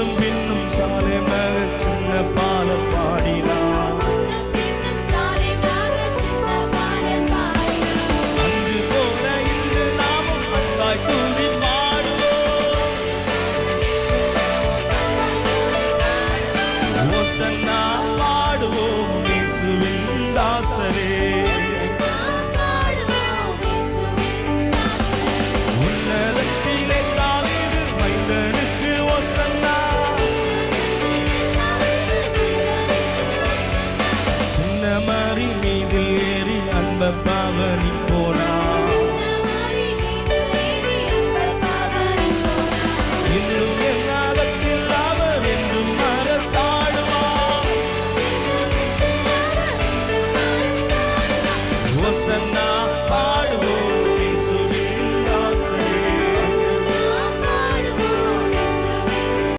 முன்னும் பின்னும் சாலையாக சின்ன பாலம் பாடினார். அன்று போல இன்று நாமும் அன்பாய் துதி பாடுவோம். ஓசன்னா பாடுவோம் இயேசுவின் தாசரே.